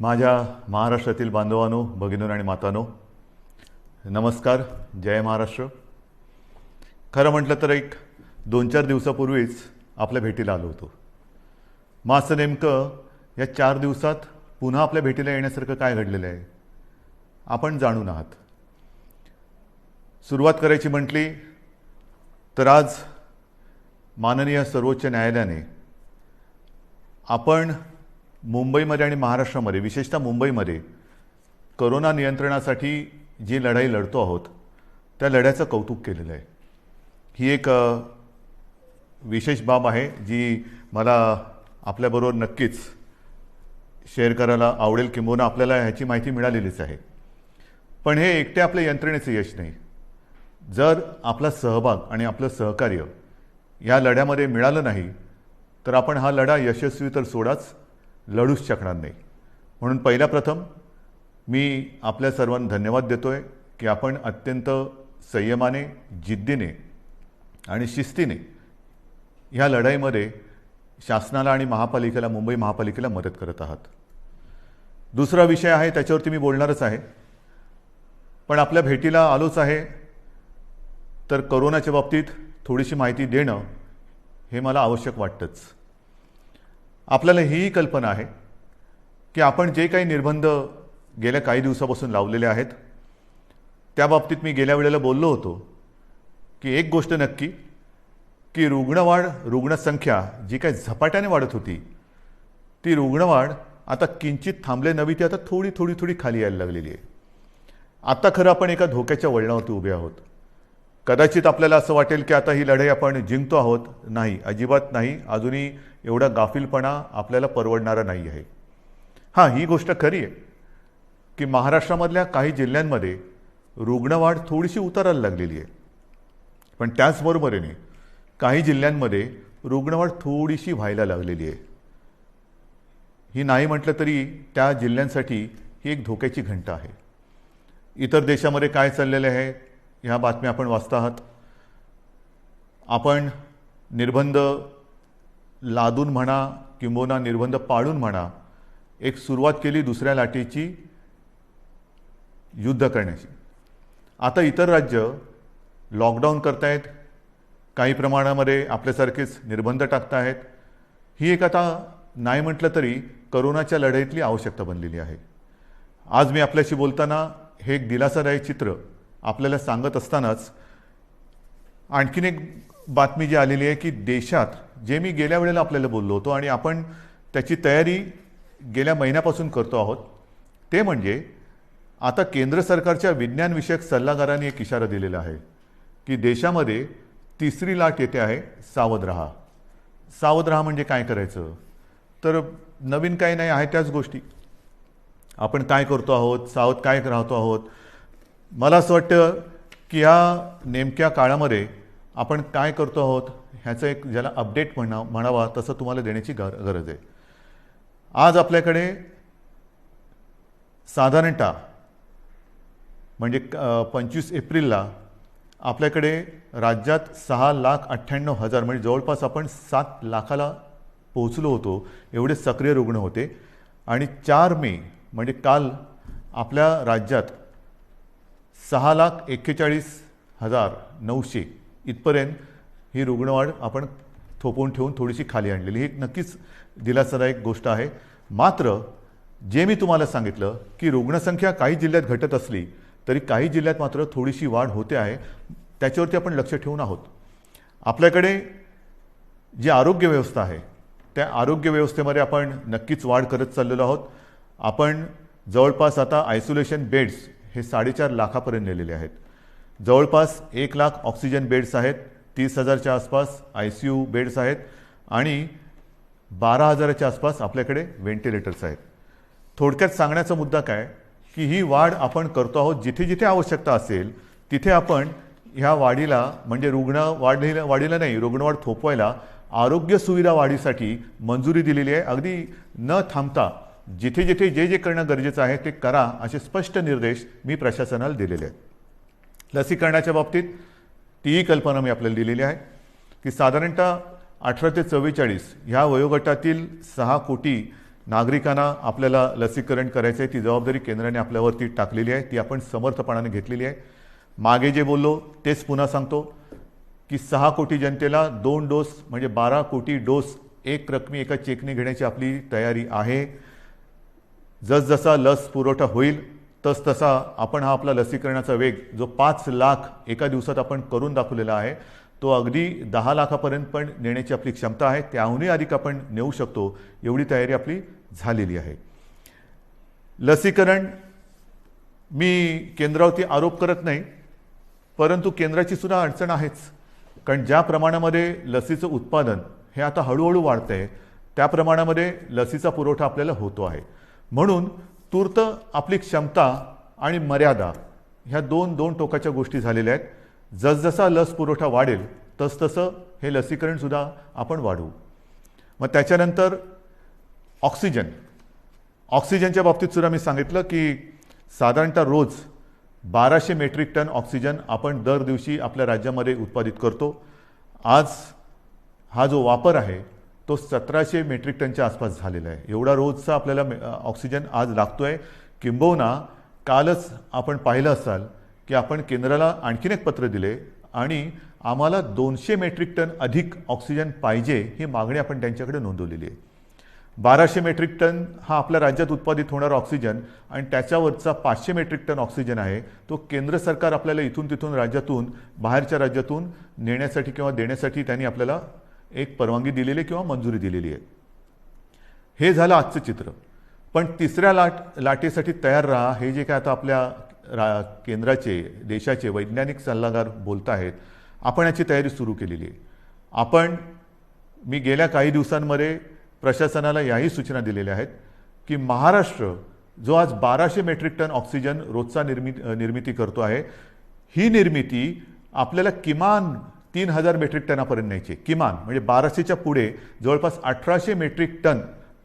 माझ्या महाराष्ट्रातील बांधवांनो, भगिनींनो आणि मातांनो, नमस्कार. जय महाराष्ट्र. खरं म्हटलं तर एक 2-4 दिवसापूर्वीच आपल्या भेटीला आलो होतो. मग असं नेमकं या 4 दिवसात पुन्हा आपल्या भेटीला येण्यासारखं काय घडलेलं आहे आपण जाणून आहात. सुरुवात करायची म्हटली तर आज माननीय सर्वोच्च न्यायालयाने आपण मुंबईमध्ये आणि महाराष्ट्रामध्ये, विशेषतः मुंबईमध्ये कोरोना नियंत्रणासाठी जी लढाई लढतो आहोत त्या लढ्याचं कौतुक केलेलं आहे. ही एक विशेष बाब आहे जी मला आपल्याबरोबर नक्कीच शेअर करायला आवडेल, किंबहुना आपल्याला ह्याची माहिती मिळालेलीच आहे. पण हे एकटे आपल्या यंत्रणेचं यश नाही. जर आपला सहभाग आणि आपलं सहकार्य या लढ्यामध्ये मिळालं नाही तर आपण हा लढा यशस्वी तर सोडाच, लढूच शकणार नाही. म्हणून पहिल्या प्रथम मी आपल्या सर्वांना धन्यवाद देतोय की आपण अत्यंत संयमाने, जिद्दीने आणि शिस्तीने ह्या लढाईमध्ये शासनाला आणि महापालिकेला, मुंबई महापालिकेला मदत करत आहात. दुसरा विषय आहे, त्याच्यावरती मी बोलणारच आहे. पण आपल्या भेटीला आलोच आहे तर कोरोनाच्या बाबतीत थोडीशी माहिती देणं हे मला आवश्यक वाटतंच. आपल्याला ही कल्पना आहे की आपण जे काही निर्बंध गेल्या काही दिवसापासून लावलेले आहेत त्या बाबतीत मी गेल्या वेळेला बोललो होतो की एक गोष्ट नक्की की रुग्णसंख्या जी काही झपाट्याने वाढत होती ती रुग्णवाढ आता किंचित थांबले नव्हे, ती आता थोडी खाली यायला लागलेली आहे. आता खरं आपण एका धोक्याच्या वळणावरती उभे आहोत. कदाचित आपल्याला असं वाटेल की आता ही लढाई आपण जिंकतो आहोत. नाही, अजिबात नाही. अजूनही एवढा गाफीलपणा आपल्याला परवडणारा नाही आहे. हां, ही गोष्ट खरी आहे की महाराष्ट्रामधल्या काही जिल्ह्यांमध्ये रुग्णवाढ थोडीशी उतरायला लागलेली आहे. पण त्याचबरोबरीने काही जिल्ह्यांमध्ये रुग्णवाढ थोडीशी व्हायला लागलेली आहे. ही नाही म्हटलं तरी त्या जिल्ह्यांसाठी ही एक धोक्याची घंटा आहे. इतर देशामध्ये काय चाललेलं आहे ह्या बातम्या आपण वाचता आहात. आपण निर्बंध लादून म्हणा किंबहुना निर्बंध पाळून म्हणा, एक सुरुवात केली दुसऱ्या लाटेची युद्ध करण्याची. आता इतर राज्य लॉकडाऊन करतायत, काही प्रमाणामध्ये आपल्यासारखेच निर्बंध टाकतायत. ही एक आता नाही म्हटलं तरी कोरोनाच्या लढाईतली आवश्यकता बनलेली आहे. आज मी आपल्याशी बोलताना हे एक दिलासादायक चित्र आपल्याला सांगत असतानाच आणखीन एक बातमी जी आलेली आहे की देशात, जे मी गेल्या वेळेला आपल्याला बोललो होतो आणि आपण त्याची तयारी गेल्या महिन्यापासून करतो आहोत, ते म्हणजे आता केंद्र सरकारच्या विज्ञानविषयक सल्लागारांनी एक इशारा दिलेला आहे की देशामध्ये तिसरी लाट येते आहे, सावध राहा. सावध राहा म्हणजे काय करायचं? तर नवीन काही नाही आहे, त्याच गोष्टी आपण काय करतो आहोत, सावध काय राहतो आहोत. मला असं वाटतं की ह्या नेमक्या काळामध्ये आपण काय करतो आहोत ह्याचं एक, ज्याला अपडेट म्हणावा तसं तुम्हाला देण्याची गरज आहे. आज आपल्याकडे साधारणतः म्हणजे 25 एप्रिलला आपल्याकडे राज्यात 6,98,000 म्हणजे जवळपास आपण 7 लाखाला पोहोचलो होतो, एवढे सक्रिय रुग्ण होते. आणि 4 मे म्हणजे काल आपल्या राज्यात 6,41,900 इथपर्यंत ही रुग्णवाढ आपण थोपवून ठेवून थोडीशी खाली आणलेली. ही नक्कीच दिलासादायक गोष्ट आहे. मात्र जे मी तुम्हाला सांगितलं की रुग्णसंख्या काही जिल्ह्यात घटत असली तरी काही जिल्ह्यात मात्र थोडीशी वाढ होते आहे, त्याच्यावरती आपण लक्ष ठेवून आहोत. आपल्याकडे जी आरोग्य व्यवस्था आहे त्या आरोग्य व्यवस्थेमध्ये आपण नक्कीच वाढ करत चाललेलो आहोत. आपण जवळपास आता आयसोलेशन बेड्स हे 4.5 लाखापर्यंत नेलेले आहेत. जवळपास 1 लाख ऑक्सिजन बेड्स आहेत, 30,000च्या आसपास ICU बेड्स आहेत आणि 12,000च्या आसपास आपल्याकडे व्हेंटिलेटर्स आहेत. थोडक्यात सांगण्याचा मुद्दा काय की ही वाढ आपण करतो आहोत. जिथे जिथे आवश्यकता असेल तिथे आपण ह्या वाढीला, म्हणजे वाढीला नाही, रुग्णवाढ थोपवायला आरोग्य सुविधा वाढीसाठी मंजुरी दिलेली आहे. अगदी न थांबता जिथे जिथे जे करणं गरजेचं आहे ते करा, असे स्पष्ट निर्देश मी प्रशासनाला दिलेले आहेत. लसीकरणाच्या बाबतीत तीही कल्पना मी आपल्याला दिलेली आहे की साधारणतः 18 ते 44 ह्या वयोगटातील 6 कोटी नागरिकांना आपल्याला लसीकरण करायचं आहे, ती जबाबदारी केंद्राने आपल्यावरती टाकलेली आहे, ती आपण समर्थपणाने घेतलेली आहे. मागे जे बोललो तेच पुन्हा सांगतो की 6 कोटी जनतेला 2 डोस म्हणजे 12 कोटी डोस एक रकमी एका चेकने घेण्याची आपली तयारी आहे. जसजसा लस पुरवठा होईल तसतसा आपण हा आपला लसीकरणाचा वेग जो 5 लाख एका दिवसात आपण करून दाखवलेला आहे तो अगदी 10 लाखापर्यंत पण नेण्याची आपली क्षमता आहे. त्याहूनही अधिक आपण नेऊ शकतो एवढी तयारी आपली झालेली आहे. लसीकरण मी केंद्रावरती आरोप करत नाही, परंतु केंद्राची सुद्धा अडचण आहेच. कारण ज्या प्रमाणामध्ये लसीचं उत्पादन हे आता हळूहळू वाढतं आहे त्या प्रमाणामध्ये लसीचा पुरवठा आपल्याला होतो आहे. म्हणून तूर्त आपली क्षमता आणि मर्यादा ह्या दोन टोकाच्या गोष्टी झालेल्या आहेत. जसजसा लस पुरवठा वाढेल तसतसं हे लसीकरणसुद्धा आपण वाढवू. मग त्याच्यानंतर ऑक्सिजनच्या बाबतीत सुद्धा मी सांगितलं की साधारणतः रोज 1200 मेट्रिक टन ऑक्सिजन आपण दर दिवशी आपल्या राज्यामध्ये उत्पादित करतो. आज हा जो वापर आहे तो 1700 मेट्रिक टनच्या आसपास झालेला आहे. एवढा रोजचा आपल्याला ऑक्सिजन आज लागतो आहे. किंबहुना कालच आपण पाहिलं असाल की आपण केंद्राला आणखीन एक पत्र दिले आणि आम्हाला 200 मेट्रिक टन अधिक ऑक्सिजन पाहिजे ही मागणी आपण त्यांच्याकडे नोंदवलेली आहे. 1200 मेट्रिक टन हा आपल्या राज्यात उत्पादित होणारा ऑक्सिजन आणि त्याच्यावरचा 500 मेट्रिक टन ऑक्सिजन आहे तो केंद्र सरकार आपल्याला इथून तिथून राज्यातून बाहेरच्या राज्यातून नेण्यासाठी किंवा देण्यासाठी त्यांनी आपल्याला एक परवानगी दिलेली किंवा मंजुरी दिलेली आहे. हे झालं आजचं चित्र. पण तिसऱ्या लाटेसाठी तयार राहा हे जे काय आता आपल्या केंद्राचे देशाचे वैज्ञानिक सल्लागार बोलत आहेत आपण याची तयारी सुरू केलेली आहे. मी गेल्या काही दिवसांमध्ये प्रशासनाला याही सूचना दिलेल्या आहेत की महाराष्ट्र जो आज 1200 मेट्रिक टन ऑक्सिजन रोजचा निर्मिती करतो आहे ही निर्मिती आपल्याला किमान 3000 मेट्रिक टनापर्यंत न्यायची. किमान म्हणजे 1200च्या पुढे जवळपास 1800 मेट्रिक टन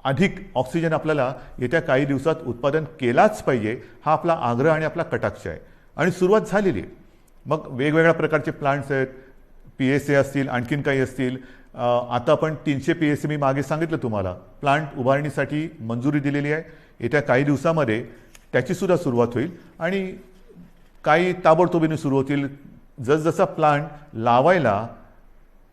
अधिक ऑक्सिजन आपल्याला येत्या काही दिवसात उत्पादन केलाच पाहिजे हा आपला आग्रह आणि आपला कटाक्ष आहे आणि सुरुवात झालेली आहे. मग वेगवेगळ्या प्रकारचे प्लांट्स आहेत, PSA असतील, आणखीन काही असतील. आता आपण 300 PSA मी मागे सांगितलं तुम्हाला प्लांट उभारणीसाठी मंजुरी दिलेली आहे. येत्या काही दिवसामध्ये त्याची सुद्धा सुरुवात होईल आणि काही ताबडतोबीने सुरू होतील. जसजसा प्लांट लावायला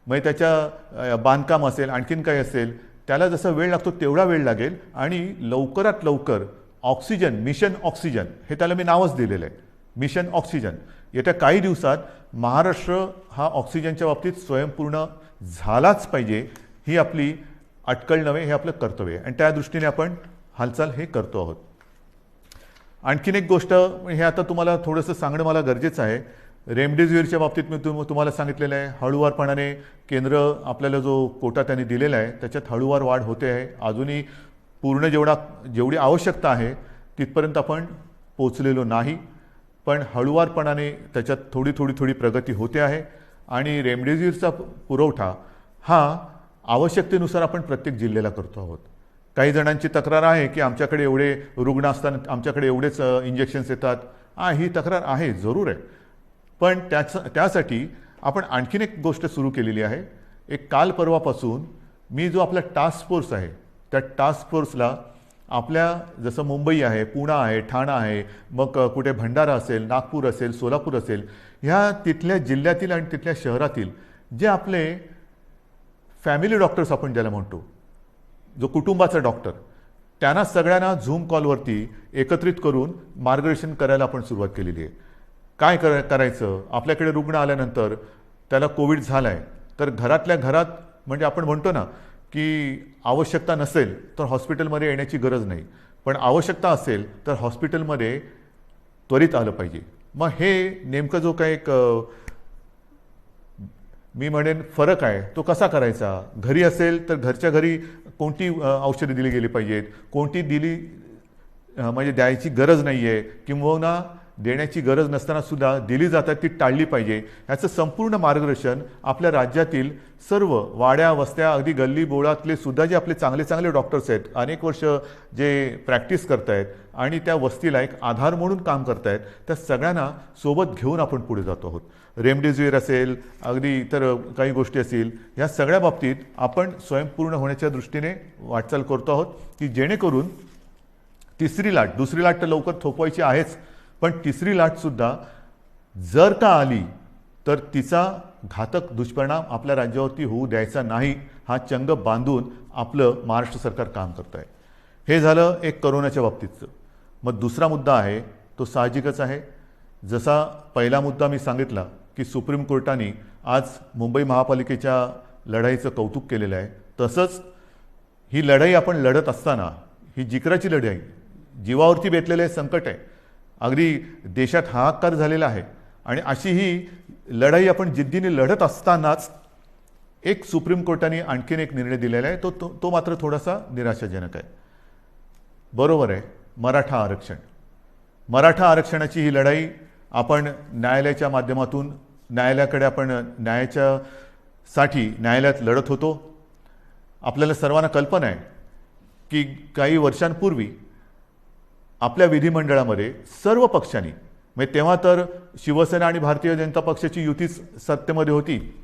म्हणजे त्याच्या बांधकाम असेल आणखीन काही असेल त्याला जसा वेळ लागतो तेवढा वेळ लागेल आणि लवकरात लवकर ऑक्सिजन मिशन ऑक्सिजन हे त्याला मी नावच दिलेलं आहे मिशन ऑक्सिजन. येत्या काही दिवसात महाराष्ट्र हा ऑक्सिजनच्या बाबतीत स्वयंपूर्ण झालाच पाहिजे ही आपली अटकळ नव्हे हे आपलं कर्तव्य आहे आणि त्या दृष्टीने आपण हालचाल हे करतो आहोत. आणखीन एक गोष्ट हे आता तुम्हाला थोडंसं सांगणं मला गरजेचं आहे. रेमडेसिवीरच्या बाबतीत मी तुम्हाला सांगितलेलं आहे हळूवारपणाने केंद्र आपल्याला जो कोटा त्यांनी दिलेला आहे त्याच्यात हळूवार वाढ होते आहे. अजूनही पूर्ण जेवढी आवश्यकता आहे तिथपर्यंत आपण पोचलेलो नाही, पण हळूवारपणाने त्याच्यात थोडी प्रगती होते आहे आणि रेमडेसिवीरचा पुरवठा हा आवश्यकतेनुसार आपण प्रत्येक जिल्ह्याला करतो आहोत. काही जणांची तक्रार आहे की आमच्याकडे एवढे रुग्ण असताना आमच्याकडे एवढेच इंजेक्शन्स येतात. ही तक्रार आहे, जरूर आहे, पण त्यासाठी आपण आणखीन एक गोष्ट सुरू केलेली आहे. एक काल परवापासून मी जो आपला टास्क फोर्स आहे त्या टास्क फोर्सला आपल्या जसं मुंबई आहे, पुणे आहे, ठाणा आहे, मग कुठे भंडारा असेल, नागपूर असेल, सोलापूर असेल, ह्या तिथल्या जिल्ह्यातील आणि तिथल्या शहरातील जे आपले फॅमिली डॉक्टर्स आपण ज्याला म्हणतो, जो कुटुंबाचा डॉक्टर, त्यांना सगळ्यांना झूम कॉलवरती एकत्रित करून मार्गदर्शन करायला आपण सुरुवात केलेली आहे. काय करायचं, आपल्याकडे रुग्ण आल्यानंतर त्याला कोविड झाला आहे तर घरातल्या घरात म्हणजे आपण म्हणतो ना की आवश्यकता नसेल तर हॉस्पिटलमध्ये येण्याची गरज नाही, पण आवश्यकता असेल तर हॉस्पिटलमध्ये त्वरित आलं पाहिजे. मग हे नेमकं जो काही एक मी म्हणेन फरक आहे तो कसा करायचा. घरी असेल तर घरच्या घरी कोणती औषधे दिली गेली पाहिजेत, कोणती दिली म्हणजे द्यायची गरज नाही आहे किंवा देण्याची गरज नसताना सुद्धा दिली जातात ती टाळली पाहिजे, ह्याचं संपूर्ण मार्गदर्शन आपल्या राज्यातील सर्व वाड्या वस्त्या अगदी गल्ली बोळातले सुद्धा जे आपले चांगले डॉक्टर्स आहेत, अनेक वर्ष जे प्रॅक्टिस करत आहेत आणि त्या वस्तीला एक आधार म्हणून काम करतायत, त्या सगळ्यांना सोबत घेऊन आपण पुढे जातो आहोत. रेमडेसिवीर असेल, अगदी इतर काही गोष्टी असतील, या सगळ्या बाबतीत आपण स्वयंपूर्ण होण्याच्या दृष्टीने वाटचाल करतो आहोत, की जेणेकरून तिसरी लाट, दुसरी लाट तर लवकर थोपवायची आहेच, पण तिसरी लाटसुद्धा जर का आली तर तिचा घातक दुष्परिणाम आपल्या राज्यावरती होऊ द्यायचा नाही, हा चंग बांधून आपलं महाराष्ट्र सरकार काम करत आहे. हे झालं एक करोनाच्या बाबतीतचं. मग दुसरा मुद्दा आहे तो साहजिकच आहे. जसा पहिला मुद्दा मी सांगितला की सुप्रीम कोर्टाने आज मुंबई महापालिकेच्या लढाईचं कौतुक केलेलं आहे, तसंच ही लढाई आपण लढत असताना, ही जिकराची लढाई, जीवावरती बेतलेलं संकट आहे, अगदी देशात हाहाकार झालेला आहे, आणि अशी ही लढाई आपण जिद्दीने लढत असतानाच एक सुप्रीम कोर्टाने आणखीन एक निर्णय दिलेला आहे, तो मात्र थोडासा निराशाजनक आहे. बरोबर आहे, मराठा आरक्षण. मराठा आरक्षणाची ही लढाई आपण न्यायालयाच्या माध्यमातून, न्यायालयाकडे आपण न्यायालयात लढत होतो. आपल्याला सर्वांना कल्पना आहे की काही वर्षांपूर्वी आपल्या विधिमंडळामध्ये सर्व पक्षांनी, म्हणजे तेव्हा तर शिवसेना आणि भारतीय जनता पक्षाची युतीच सत्तेमध्ये होती,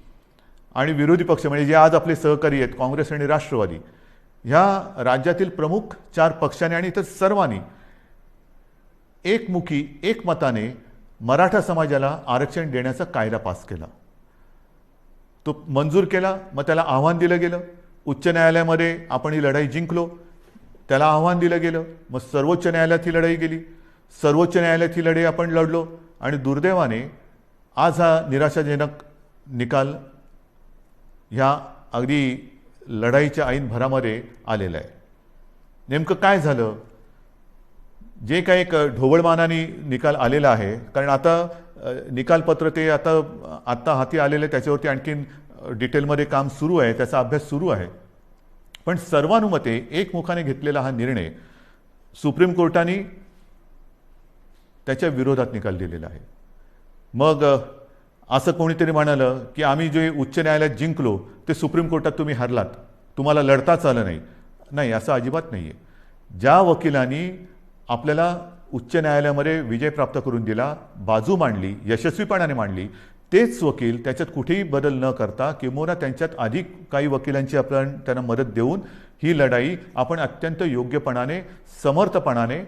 आणि विरोधी पक्ष म्हणजे जे आज आपले सहकारी आहेत काँग्रेस आणि राष्ट्रवादी, ह्या राज्यातील प्रमुख 4 पक्षांनी आणि इतर सर्वांनी एकमुखी एकमताने मराठा समाजाला आरक्षण देण्याचा कायदा पास केला. तो मंजूर केला. मग त्याला आव्हान दिलं गेलं. उच्च न्यायालयामध्ये आपण ही लढाई जिंकलो. त्याला आव्हान दिलं गेलं. मग सर्वोच्च न्यायालयात ही लढाई गेली. सर्वोच्च न्यायालयात ही लढाई आपण लढलो, आणि दुर्दैवाने आज हा निराशाजनक निकाल ह्या अगदी लढाईच्या ऐन भरामध्ये आलेला आहे. नेमकं काय झालं? जे काही एक ढोबळमानाने निकाल आलेला आहे, कारण आता निकालपत्र ते आत्ता हाती आलेलं, त्याच्यावरती आणखीन डिटेलमध्ये काम सुरू आहे, त्याचा अभ्यास सुरू आहे. पण सर्वानुमते एकमुखाने घेतलेला हा निर्णय सुप्रीम कोर्टाने त्याच्या विरोधात निकाल दिलेला आहे. मग असं कोणीतरी म्हणालं की आम्ही जे उच्च न्यायालयात जिंकलो ते सुप्रीम कोर्टात तुम्ही हरलात, तुम्हाला लढताच आलं नाही. नाही, असं अजिबात नाही आहे. ज्या वकिलांनी आपल्याला उच्च न्यायालयामध्ये विजय प्राप्त करून दिला, बाजू मांडली, यशस्वीपणाने मांडली, तेच वकील त्याच्यात कुठेही बदल न करता, किंवा त्यांच्यात अधिक काही वकिलांची आपण त्यांना मदत देऊन ही लढाई आपण अत्यंत योग्यपणाने, समर्थपणाने,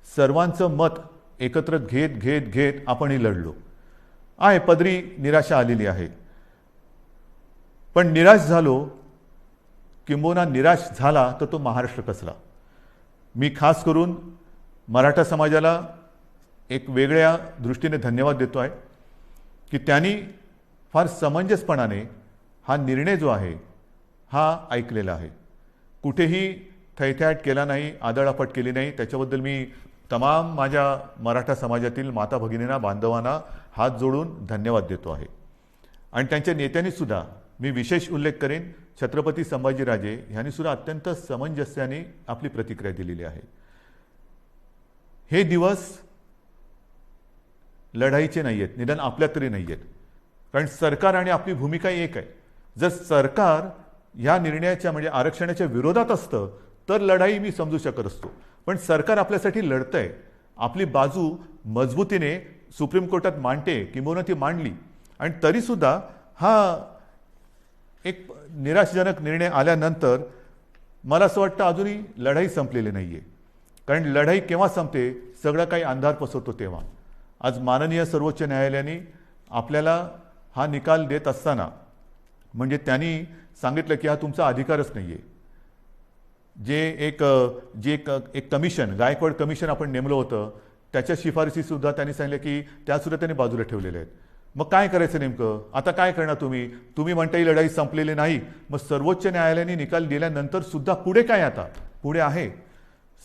सर्वांचं मत एकत्र घेत आपण ही लढलो आहे. पदरी निराशा आलेली आहे, पण निराश झालो, किंबहुना निराश झाला तर तो महाराष्ट्र कसला. मी खास करून मराठा समाजाला एक वेगळ्या दृष्टीने धन्यवाद देतो आहे की त्यांनी फार समंजसपणाने हा निर्णय जो आहे हा ऐकलेला आहे. कुठेही थैथयाट केला नाही, आदळआपट केली नाही. त्याच्याबद्दल मी तमाम माझ्या मराठा समाजातील माता भगिनींना, बांधवांना हात जोडून धन्यवाद देतो आहे. आणि त्यांच्या नेत्यांनी सुद्धा, मी विशेष उल्लेख करेन, छत्रपती संभाजीराजे यांनी सुद्धा अत्यंत समंजस्याने आपली प्रतिक्रिया दिलेली आहे. हे दिवस लढाईचे नाही आहेत, निदान आपल्यात तरी नाही आहेत, कारण सरकार आणि आपली भूमिका एक आहे. जर सरकार ह्या निर्णयाच्या म्हणजे आरक्षणाच्या विरोधात असतं तर लढाई मी समजू शकत असतो, पण सरकार आपल्यासाठी लढतंय, आपली बाजू मजबूतीने सुप्रीम कोर्टात मांडते, किंबहुना ती मांडली, आणि तरीसुद्धा हा एक निराशाजनक निर्णय आल्यानंतर मला असं वाटतं अजूनही लढाई संपलेली नाही आहे. कारण लढाई केव्हा संपते? सगळं काही अंधार पसरतो तेव्हा. आज माननीय सर्वोच्च न्यायालयाने आपल्याला हा निकाल देत असताना, म्हणजे त्यांनी सांगितलं की हा तुमचा अधिकारच नाही आहे. जे एक कमिशन, गायकवाड कमिशन आपण नेमलं होतं, त्याच्या शिफारशीसुद्धा त्यांनी सांगितलं की त्यासुद्धा त्यांनी बाजूला ठेवलेल्या आहेत. मग काय करायचं नेमकं? आता काय करणार तुम्ही म्हणता ही लढाई संपलेली नाही. मग सर्वोच्च न्यायालयाने निकाल दिल्यानंतर सुद्धा पुढे काय? आता पुढे आहे.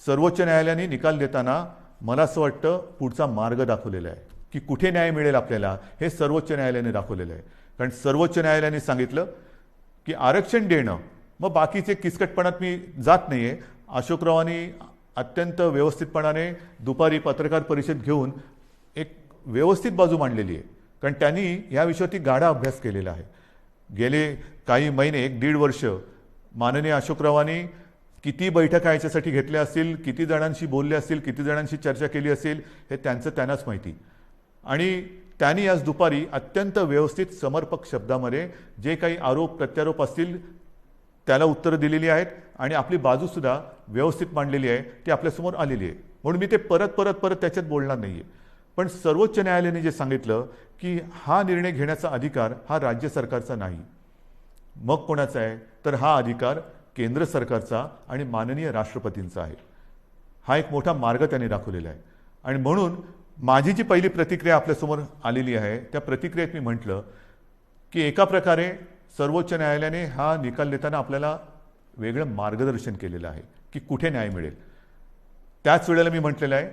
सर्वोच्च न्यायालयाने निकाल देताना मला असं वाटतं पुढचा मार्ग दाखवलेला आहे की कुठे न्याय मिळेल आपल्याला, हे सर्वोच्च न्यायालयाने दाखवलेलं आहे. कारण सर्वोच्च न्यायालयाने सांगितलं की आरक्षण देणं, मग बाकीचे किचकटपणात मी जात नाही आहे. अशोकरावांनी अत्यंत व्यवस्थितपणाने दुपारी पत्रकार परिषद घेऊन एक व्यवस्थित बाजू मांडलेली आहे, कारण त्यांनी या विषयावरती गाढा अभ्यास केलेला आहे. गेले काही महिने, 1-1.5 वर्ष माननीय अशोकरावांनी किती बैठका याच्यासाठी घेतल्या असतील, किती जणांशी बोलले असतील, किती जणांशी चर्चा केली असेल, हे त्यांनाच माहिती. आणि त्यांनी आज दुपारी अत्यंत व्यवस्थित समर्पक शब्दामध्ये जे काही आरोप प्रत्यारोप असतील त्याला उत्तरं दिलेली आहेत आणि आपली बाजूसुद्धा व्यवस्थित मांडलेली आहे, ती आपल्यासमोर आलेली आहे. म्हणून मी ते परत त्याच्यात बोलणार नाही आहे. पण सर्वोच्च न्यायालयाने जे सांगितलं की हा निर्णय घेण्याचा अधिकार हा राज्य सरकारचा नाही, मग कोणाचा आहे, तर हा अधिकार केंद्र सरकारचा आणि माननीय राष्ट्रपतींचा आहे. हा एक मोठा मार्ग त्यांनी दाखवलेला आहे. आणि म्हणून माझी जी पहिली प्रतिक्रिया आपल्यासमोर आलेली आहे, त्या प्रतिक्रियेत मी म्हटलं की एका प्रकारे सर्वोच्च न्यायालयाने हा निकाल देताना आपल्याला वेगळं मार्गदर्शन केलेलं आहे की कुठे न्याय मिळेल. त्याच वेळेला मी म्हटलेलं आहे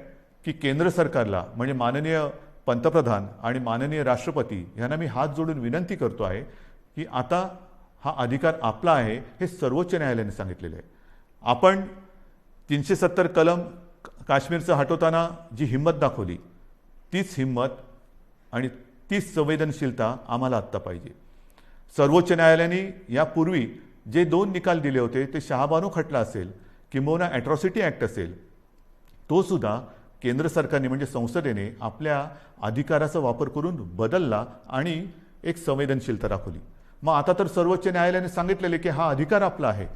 की केंद्र सरकारला म्हणजे माननीय पंतप्रधान आणि माननीय राष्ट्रपती यांना मी हात जोडून विनंती करतो आहे की आता हा अधिकार आपला आहे हे सर्वोच्च न्यायालयाने सांगितलेलं आहे. आपण 370 कलम काश्मीरचं हटवताना जी हिंमत दाखवली, तीच हिंमत आणि तीच संवेदनशीलता आम्हाला आत्ता पाहिजे. सर्वोच्च न्यायालयाने यापूर्वी जे 2 निकाल दिले होते ते शहाबानू खटला असेल किंबहुना ॲट्रॉसिटी ॲक्ट असेल, तो सुद्धा केंद्र सरकारने म्हणजे संसदेने आपल्या अधिकाराचा वापर करून बदलला आणि एक संवेदनशीलता दाखवली. मग आता तर सर्वोच्च न्यायालयाने सांगितलेले की हा अधिकार आपला आहे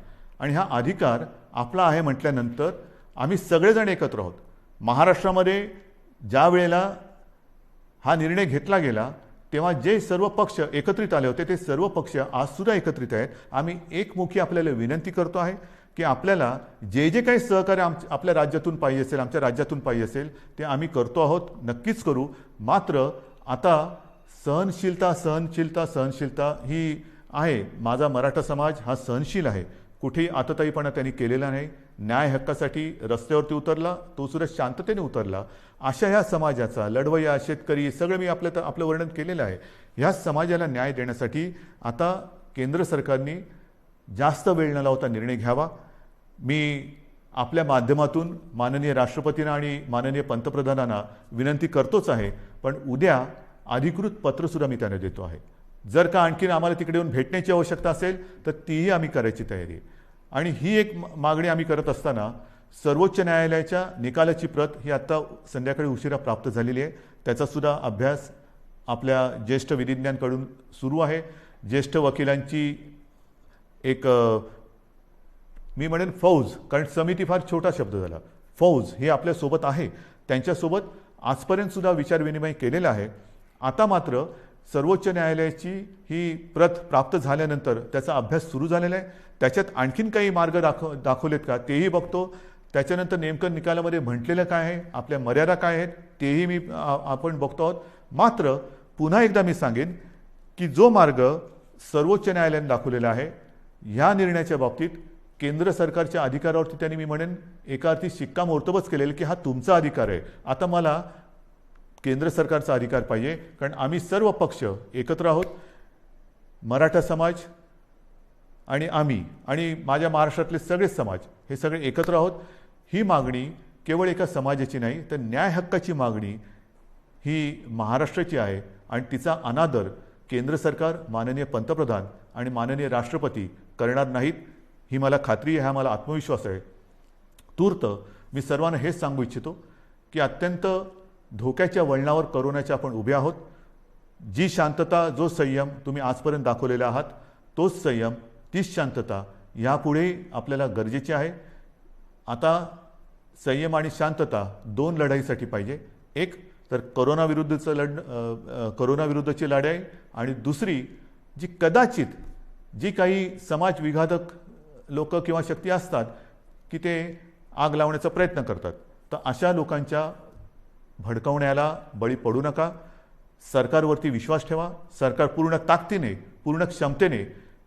आणि हा अधिकार आपला आहे म्हटल्यानंतर आम्ही सगळेजण एकत्र आहोत. महाराष्ट्रामध्ये ज्या वेळेला हा निर्णय घेतला गेला तेव्हा जे सर्व पक्ष एकत्रित आले होते ते सर्व पक्ष आजसुद्धा एकत्रित आहेत. आम्ही एकमुखी आपल्याला विनंती करतो आहे की आपल्याला जे जे काही सहकार्य आपल्या राज्यातून पाहिजे असेल, आमच्या राज्यातून पाहिजे असेल ते आम्ही करतो आहोत, नक्कीच करू. मात्र आता सहनशीलता ही आहे. माझा मराठा समाज हा सहनशील आहे, कुठेही आतताईपणा त्यांनी केलेला नाही. न्याय हक्कासाठी रस्त्यावरती उतरला, तो सुद्धा शांततेने उतरला. अशा ह्या समाजाचा लढवय्या शेतकरी सगळं मी आपलं वर्णन केलेलं आहे. ह्या समाजाला न्याय देण्यासाठी आता केंद्र सरकारने जास्त वेळ न लावता निर्णय घ्यावा. मी आपल्या माध्यमातून माननीय राष्ट्रपतींना आणि माननीय पंतप्रधानांना विनंती करतोच आहे, पण उद्या अधिकृत पत्रसुद्धा मी त्यांना देतो आहे. जर का आणखीन आम्हाला तिकडे येऊन भेटण्याची आवश्यकता असेल तर तीही आम्ही करायची तयारी आहे. आणि ही एक मागणी आम्ही करत असताना सर्वोच्च न्यायालयाच्या निकालाची प्रत ही आत्ता संध्याकाळी उशिरा प्राप्त झालेली आहे. त्याचासुद्धा अभ्यास आपल्या ज्येष्ठ विधिज्ञांकडून सुरू आहे. ज्येष्ठ वकिलांची एक मी म्हणेन फौज, कारण समिती फार छोटा शब्द झाला, फौज ही आपल्यासोबत आहे. त्यांच्यासोबत आजपर्यंतसुद्धा विचारविनिमय केलेला आहे. आता मात्र सर्वोच्च न्यायालयाची ही प्रत प्राप्त झाल्यानंतर त्याचा अभ्यास सुरू झालेला आहे. त्याच्यात आणखीन काही मार्ग दाखवलेत का तेही बघतो. त्याच्यानंतर नेमकं निकालामध्ये म्हटलेलं काय आहे, आपल्या मर्यादा काय आहेत तेही आपण बघतो आहोत. मात्र पुन्हा एकदा मी सांगेन की जो मार्ग सर्वोच्च न्यायालयाने दाखवलेला आहे, ह्या निर्णयाच्या बाबतीत केंद्र सरकारच्या अधिकारावरती त्यांनी मी म्हणेन एका अर्थी शिक्कामोर्तबच केलेलं की हा तुमचा अधिकार आहे. आता मला केंद्र सरकारचा अधिकार पाहिजे, कारण आम्ही सर्व पक्ष एकत्र आहोत. मराठा समाज आणि आम्ही आणि माझ्या महाराष्ट्रातले सगळे समाज हे सगळे एकत्र आहोत. ही मागणी केवळ एका समाजाची नाही, तर न्याय हक्काची मागणी ही महाराष्ट्राची आहे आणि तिचा अनादर केंद्र सरकार, माननीय पंतप्रधान आणि माननीय राष्ट्रपती करणार नाहीत, ही मला खात्री आहे, हा मला आत्मविश्वास आहे. तूर्त मी सर्वांना हेच सांगू इच्छितो की अत्यंत धोक्याच्या वळणावर करोनाच्या आपण उभे आहोत. जी शांतता, जो संयम तुम्ही आजपर्यंत दाखवलेला आहात, तोच संयम, तीच शांतता यापुढे आपल्याला गरजेची आहे. आता संयम आणि शांतता 2 लढाईसाठी पाहिजे. एक तर कोरोनाविरुद्धची लढाई आणि दुसरी जी कदाचित जी काही समाज विघातक लोक किंवा शक्ती असतात की ते आग लावण्याचा प्रयत्न करतात, तर अशा लोकांच्या भडकवण्याला बळी पडू नका. सरकारवरती विश्वास ठेवा. सरकार पूर्ण ताकदीने, पूर्ण क्षमतेने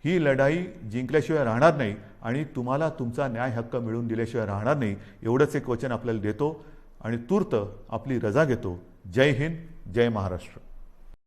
ही लढाई जिंकल्याशिवाय राहणार नाही आणि तुम्हाला तुमचा न्याय हक्क मिळवून दिल्याशिवाय राहणार नाही. एवढंच एक वचन आपल्याला देतो आणि तूर्त आपली रजा घेतो. जय हिंद, जय महाराष्ट्र.